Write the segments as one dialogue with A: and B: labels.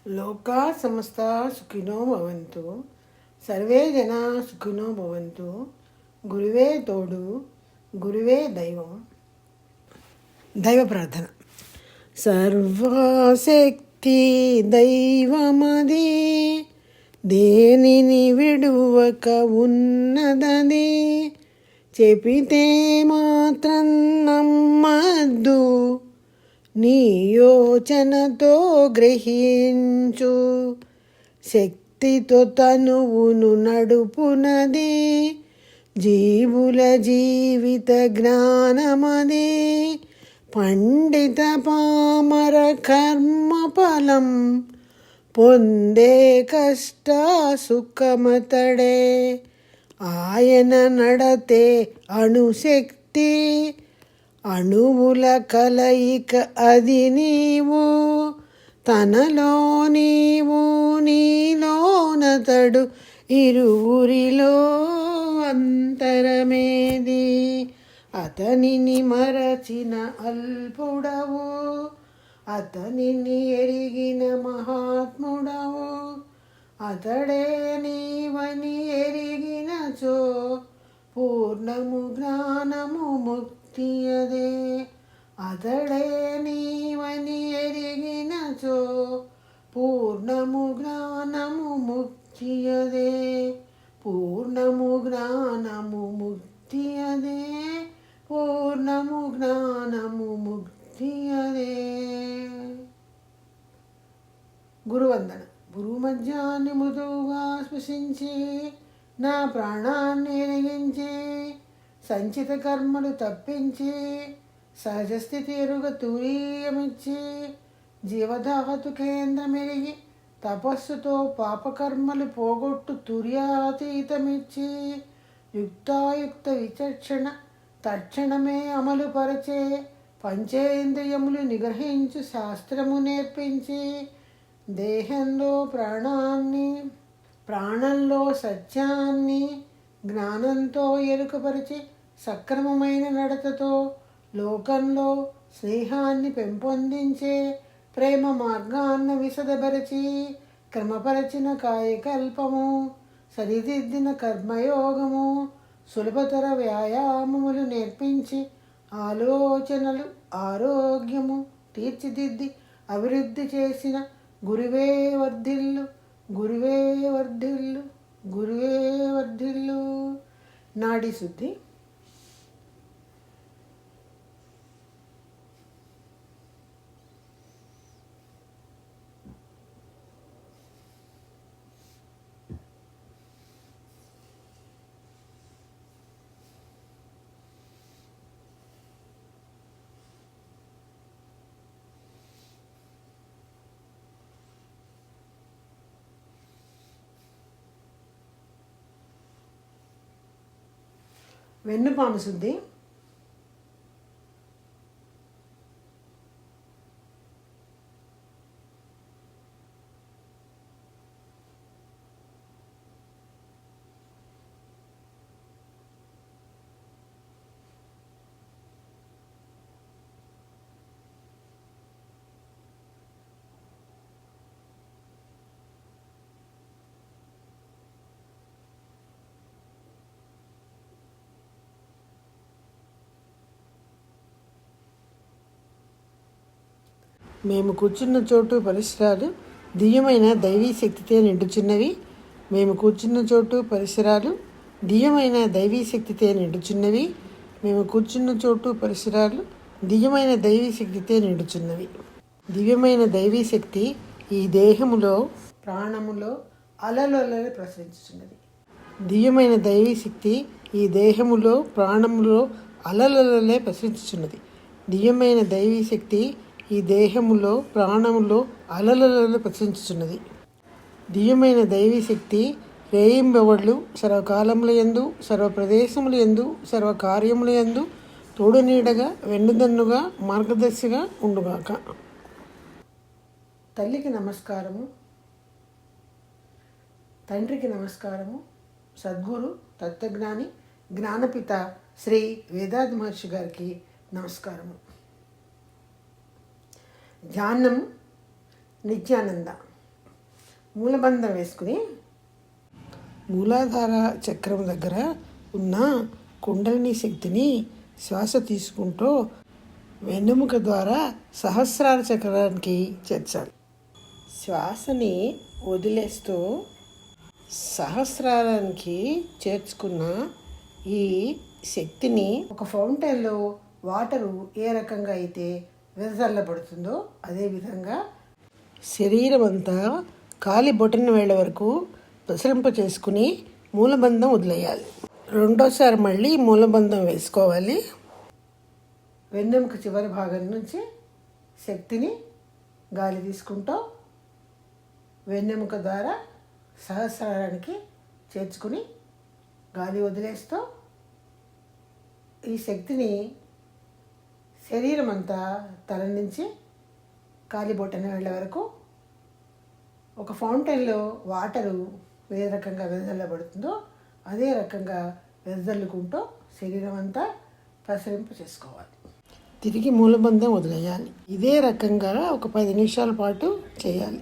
A: లోకా సమస్త సుఖినో భవంతు, సర్వే జనా సుఖినో భవంతు. గురువే తోడు, గురువే దైవం. దైవ ప్రార్థన. సర్వశక్తి దైవమది, దేనిని విడువక ఉన్నదని, చెప్పితే మాత్రం నమ్మద్దు, నీ యోచనతో గ్రహించు. శక్తితో తనువును నడుపునది, జీవుల జీవిత జ్ఞానమది. పండిత పామర కర్మ ఫలం పొందే కష్ట సుఖమతడే. ఆయన నడతే అణుశక్తి, అణువుల కలయిక అది నీవు. తనలో నీవు, నీలోనతడు, ఇరువురిలో అంతరమేది. అతనిని మరచిన అల్పుడవు, అతనిని ఎరిగిన మహాత్ముడవు. అతడే నీవని ఎరిగినచో, పూర్ణము జ్ఞానము ముక్తి అదే. అతడే నీవని ఎరిగినచో, పూర్ణము జ్ఞానము ముక్తి అదే. పూర్ణము జ్ఞానము ముక్తి అదే. పూర్ణము జ్ఞానము ముక్తి అదే. గురువందన. భూమధ్యాన్ని మృదువుగా స్పృశించి, నా ప్రాణాన్ని ఎరిగించి, సంచిత కర్మలు తప్పించి, సహజస్థితి ఎరుగ తురీయమిచ్చి, జీవధాతు కేంద్రమెరిగి, తపస్సుతో పాపకర్మలు పోగొట్టు తుర్యాతీతమిచ్చి, యుక్తాయుక్త విచక్షణ తక్షణమే అమలు పరచే, పంచేంద్రియములు నిగ్రహించు శాస్త్రము నేర్పించి, దేహంలో ప్రాణాన్ని, ప్రాణంలో సత్యాన్ని జ్ఞానంతో ఎరుకపరిచి, సక్రమమైన నడతతో లోకంలో స్నేహాన్ని పెంపొందించే ప్రేమ మార్గాన్ని విశదపరిచి, క్రమపరచిన కాయకల్పము, సరిదిద్దిన కర్మయోగము, సులభతర వ్యాయామములు నేర్పించి, ఆలోచనలు ఆరోగ్యము తీర్చిదిద్ది అభివృద్ధి చేసిన గురువే వర్ధిల్లు, గురువే వర్ధిల్లు, గురువే వర్ధిల్లు. నాడి శుద్ధి. వెన్నుపాము శుద్ధి. మేము కూర్చున్న చోటు పరిసరాలు దివ్యమైన దైవీ శక్తితో నిండుచున్నవి. మేము కూర్చున్న చోటు పరిసరాలు దివ్యమైన దైవీ శక్తితో నిండుచున్నవి. మేము కూర్చున్న చోటు పరిసరాలు దివ్యమైన దైవీ శక్తితో నిండుచున్నవి. దివ్యమైన దైవీ శక్తి ఈ దేహములో, ప్రాణములో అలలొలలు ప్రసరించుచున్నది. దివ్యమైన దైవీ శక్తి ఈ దేహములో, ప్రాణములో అలలొలలే ప్రసరించుచున్నది. దివ్యమైన దైవీ శక్తి ఈ దేహములో, ప్రాణములో అలలలలో ప్రసరించుచున్నది. దివ్యమైన దైవీ శక్తి రేయింబవళ్ళు సర్వకాలముల యందు, సర్వప్రదేశముల యందు, సర్వకార్యముల యందు తోడు నీడగా, వెన్నుదన్నుగా, మార్గదర్శిగా ఉండుగాక. తల్లికి నమస్కారము, తండ్రికి నమస్కారము, సద్గురు తత్వజ్ఞాని జ్ఞానపిత శ్రీ వేదాంత మహర్షి గారికి నమస్కారము. ధ్యానం నిత్యానంద. మూలబంధం వేసుకుని మూలాధార చక్రం దగ్గర ఉన్న కుండలిని శక్తిని శ్వాస తీసుకుంటూ వెన్నెముక ద్వారా సహస్రార చక్రానికి చేర్చాలి. శ్వాసని వదిలేస్తూ సహస్రారానికి చేర్చుకున్న ఈ శక్తిని ఒక ఫౌంటైన్లో వాటరు ఏ రకంగా అయితే వెదజల్లబడుతుందో అదేవిధంగా శరీరం అంతా కాలి బొటన వేళ్ళ వరకు ప్రసరింప చేసుకుని మూలబంధం వదిలేయాలి. రెండోసారి మళ్ళీ మూలబంధం వేసుకోవాలి. వెన్నెముక చివరి భాగం నుంచి శక్తిని గాలి తీసుకుంటూ వెన్నెముక ద్వారా సహస్రారానికి చేర్చుకుని గాలి వదిలేస్తూ ఈ శక్తిని శరీరం అంతా తల నుంచి కాలి బొటన వేళ్ళ వరకు ఒక ఫౌంటైన్లో వాటరు ఏ రకంగా వెదజల్లబడుతుందో అదే రకంగా వెదజల్లుకుంటూ శరీరం అంతా ప్రసరింప చేసుకోవాలి. తిరిగి మూలబంధం వదిలేయాలి. ఇదే రకంగా ఒక 10 నిమిషాల పాటు చేయాలి.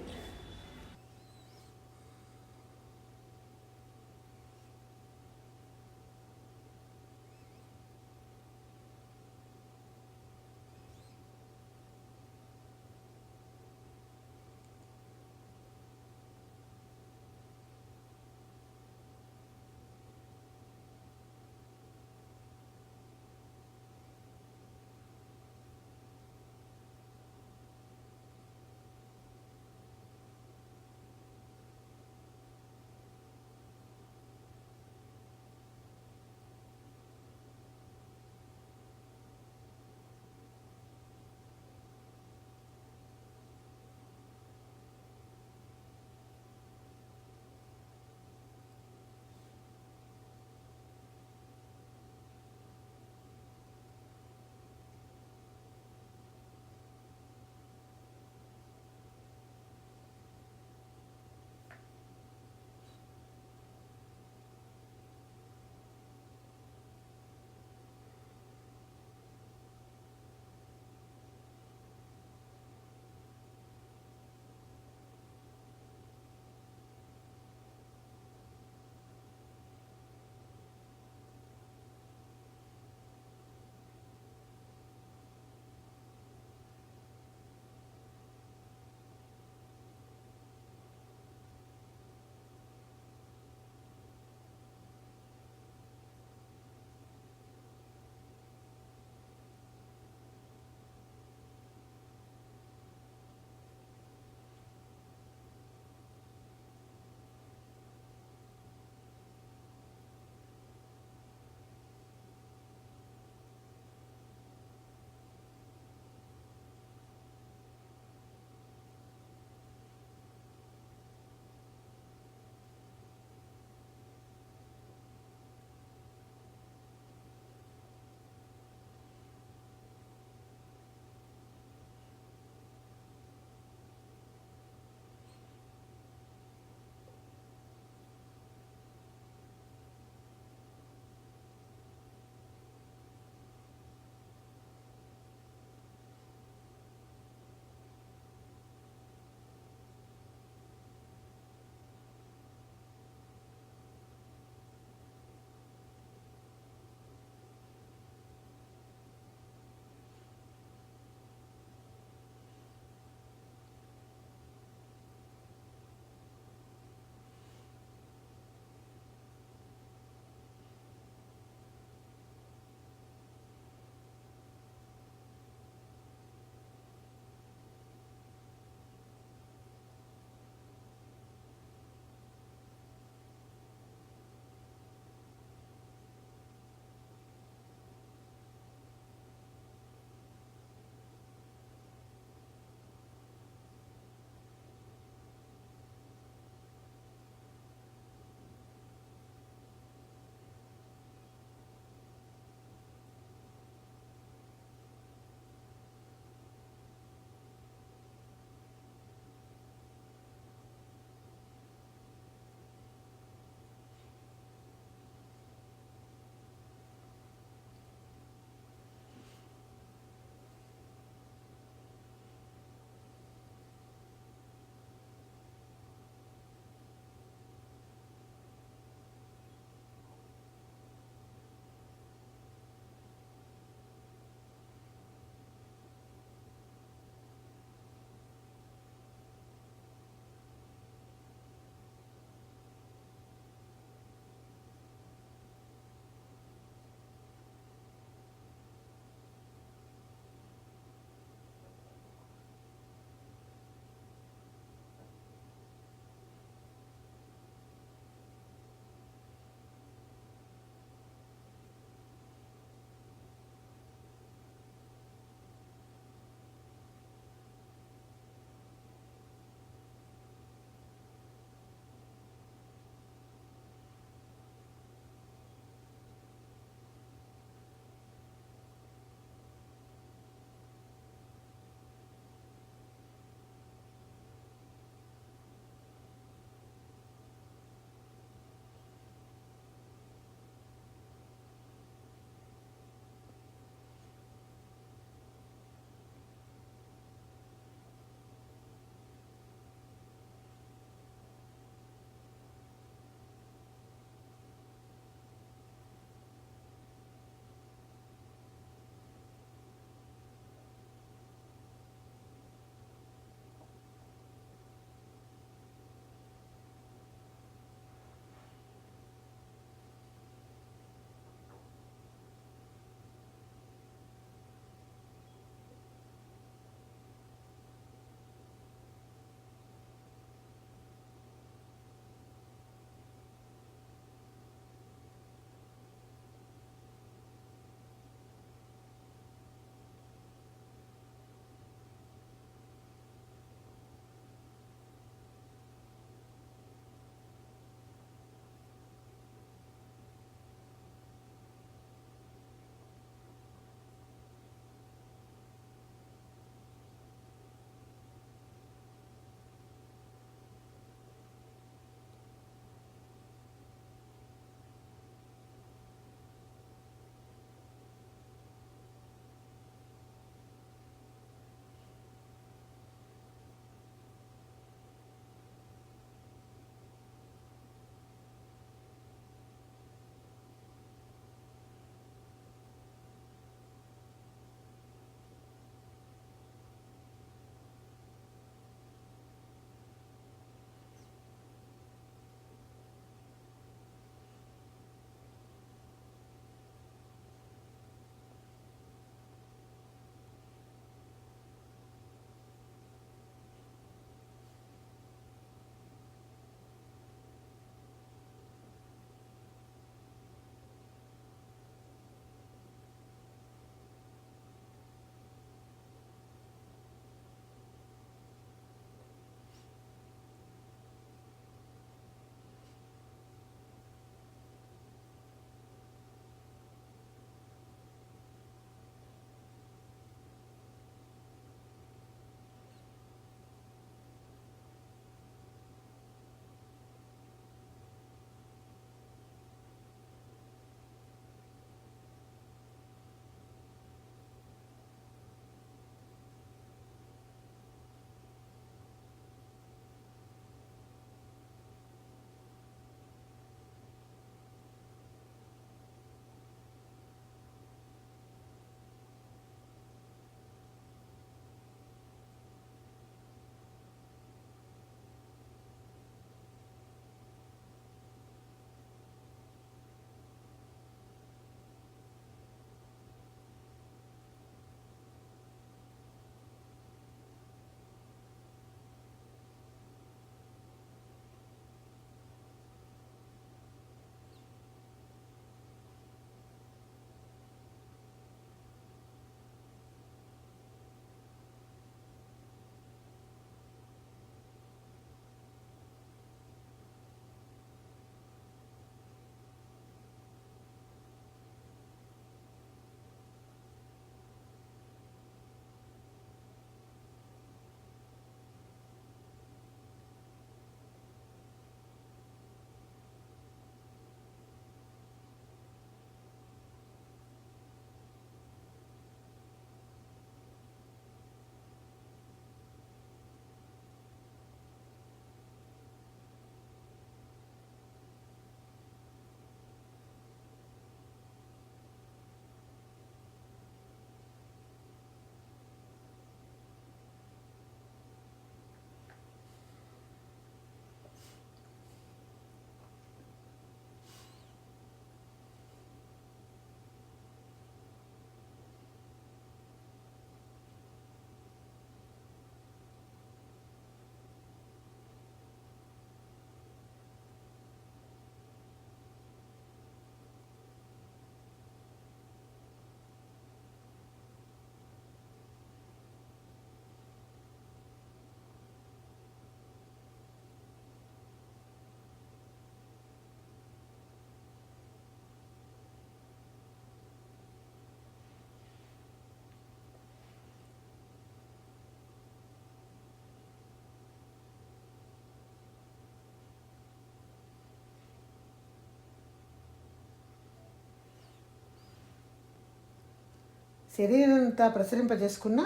A: శరీరం అంతా ప్రసరింపజేసుకున్న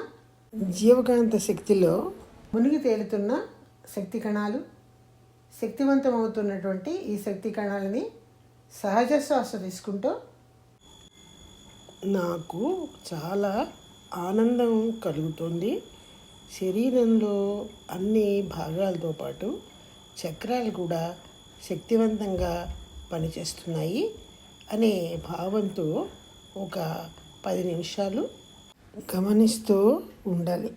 A: జీవకాంత శక్తిలో మునిగి తేలుతున్న శక్తి కణాలు, శక్తివంతమవుతున్నటువంటి ఈ శక్తి కణాలని సహజ శ్వాస తీసుకుంటూ నాకు చాలా ఆనందం కలుగుతుంది. శరీరంలో అన్ని భాగాలతో పాటు చక్రాలు కూడా శక్తివంతంగా పనిచేస్తున్నాయి అనే భావంతో ఒక 10 నిమిషాలు గమనిస్తూ ఉండాలి.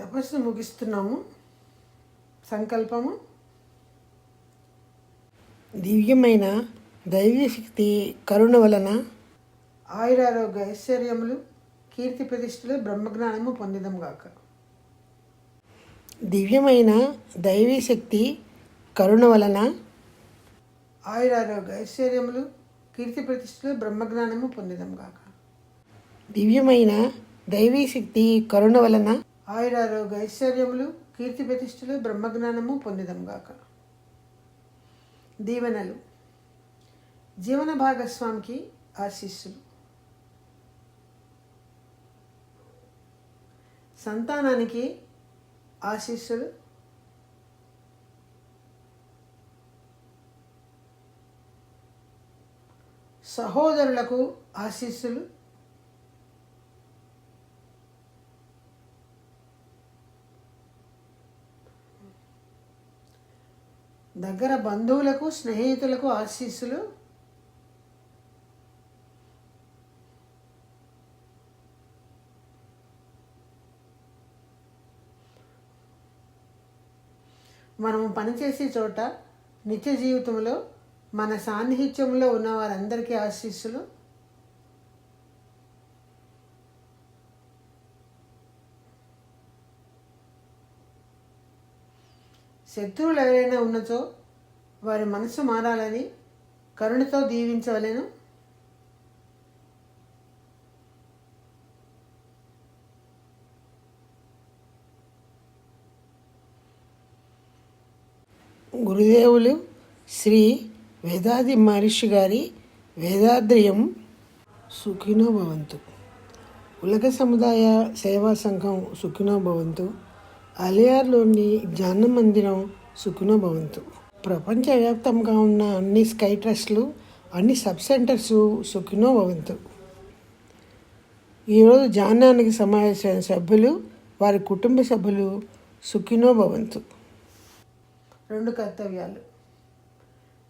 A: తపస్సు ముగిస్తున్నాము. సంకల్పము. దివ్యమైన దైవశక్తి కరుణ వలన ఆయురారోగ్య ఐశ్వర్యములు, కీర్తి ప్రతిష్టలు, బ్రహ్మజ్ఞానము పొందిదం గాక. దివ్యమైన దైవశక్తి కరుణ వలన ఆయురారోగ్య ఐశ్వర్యములు, కీర్తి ప్రతిష్టలు, బ్రహ్మజ్ఞానము పొందిదం గాక. దివ్యమైన దైవశక్తి కరుణ వలన ఆయురారోగ్య ఐశ్వర్యములు, కీర్తి ప్రతిష్టలు, బ్రహ్మజ్ఞానము పొందిదం గాక. దీవెనలు. జీవన భాగస్వామికి ఆశీస్సులు. సంతానానికి ఆశీస్సులు. సహోదరులకు ఆశీస్సులు. దగ్గర బంధువులకు, స్నేహితులకు ఆశీస్సులు. మనము పనిచేసే చోట నిత్య జీవితంలో మన సాన్నిహిత్యంలో ఉన్న వారందరికీ ఆశీస్సులు. శత్రువులు ఎవరైనా ఉన్నచో వారి మనసు మారాలని కరుణతో దీవించవలెను. గురుదేవులు శ్రీ వేదాది మహర్షి గారి వేదాద్రియం సుఖినో భవంతు. ఉలగ సముదాయ సేవా సంఘం సుఖినో భవంతు. అలియార్లోని జ్ఞాన మందిరం సుఖినో భవంతు. ప్రపంచవ్యాప్తంగా ఉన్న అన్ని స్కై ట్రస్ట్లు, అన్ని సబ్ సెంటర్స్ సుఖినో భవంతు. ఈరోజు జ్ఞానానికి సమావేశమైన సభ్యులు, వారి కుటుంబ సభ్యులు సుఖినో భవంతు. 2 కర్తవ్యాలు.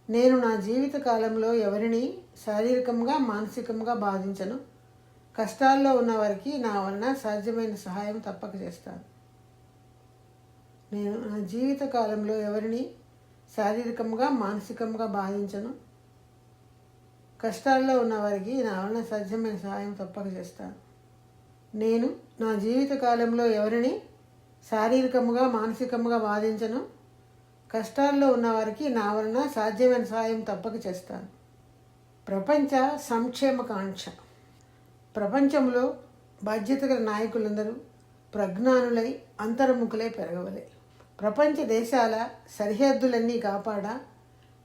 A: నేను నా జీవిత కాలంలో ఎవరిని శారీరకంగా, మానసికంగా బాధించను. కష్టాల్లో ఉన్న వారికి నా వలన సాధ్యమైన సహాయం తప్పక చేస్తాను. నేను నా జీవిత కాలంలో ఎవరిని శారీరకంగా, మానసికంగా బాధించను. కష్టాల్లో ఉన్న వారికి నా వలన సాధ్యమైన సహాయం తప్పక చేస్తాను. నేను నా జీవిత కాలంలో ఎవరిని శారీరకంగా, మానసికంగా బాధించను. కష్టాల్లో ఉన్నవారికి నా వలన సాధ్యమైన సహాయం తప్పక చేస్తాను. ప్రపంచ సంక్షేమకాంక్ష. ప్రపంచంలో బాధ్యత గల నాయకులందరూ ప్రజ్ఞానులై అంతర్ముఖులై పెరగవలే. ప్రపంచ దేశాల సరిహద్దులన్నీ కాపాడా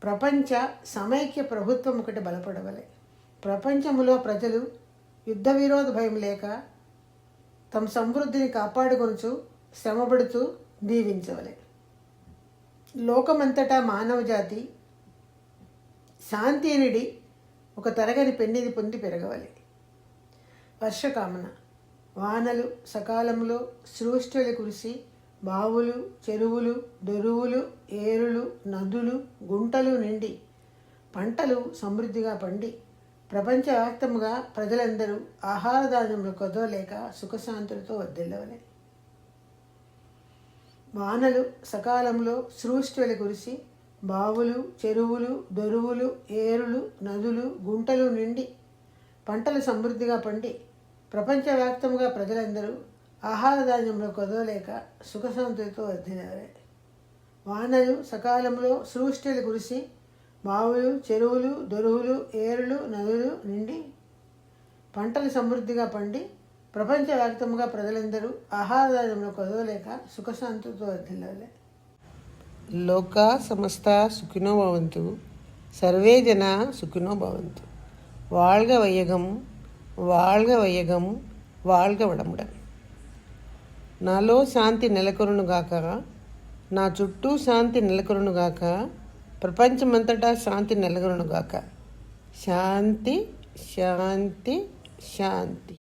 A: ప్రపంచ సమైక్య ప్రభుత్వం ఒకటి బలపడవలే. ప్రపంచంలో ప్రజలు యుద్ధ విరోధ భయం లేక తమ సమృద్ధిని కాపాడుకొనుచు శ్రమపడుతూ దీవించవలే. లోకమంతటా మానవ జాతి శాంతినిడి ఒక తరగని పెన్నిది పొంది పెరగవలే. వర్షకామన. వానలు సకాలంలో సృష్టిలు కురిసి బావులు, చెరువులు, దొరువులు, ఏరులు, నదులు, గుంటలు నిండి పంటలు సమృద్ధిగా పండి ప్రపంచవ్యాప్తంగా ప్రజలందరూ ఆహార ధాన్యములు కొదవలేక సుఖశాంతులతో వర్ధిల్లవలే. వానలు సకాలంలో సృష్టిలు కురిసి బావులు, చెరువులు, దొరువులు, ఏరులు, నదులు, గుంటలు నిండి పంటలు సమృద్ధిగా పండి ప్రపంచవ్యాప్తంగా ప్రజలందరూ ఆహార ధాన్యంలో కొదవలేక సుఖశాంతులతో వర్ధిల్లవలే. వానలు సకాలంలో సృష్టిలు కురిసి బావులు, చెరువులు, దొరువులు, ఏరులు, నదులు నిండి పంటలు సమృద్ధిగా పండి ప్రపంచవ్యాప్తంగా ప్రజలందరూ ఆహార ధాన్యంలో కొదవలేక సుఖశాంతులతో వర్ధిల్లవలే. లోకా సమస్త సుఖినో భవంతు. సర్వే జన సుఖినో భవంతు. வாழ்க வையகம், வாழ்க வையகம், வாழ்க వడముடன். నాలో శాంతి నెలకొనుగాక, నా చుట్టూ శాంతి నెలకొనుగాక, ప్రపంచమంతటా శాంతి నెలకొనుగాక. శాంతి శాంతి శాంతి.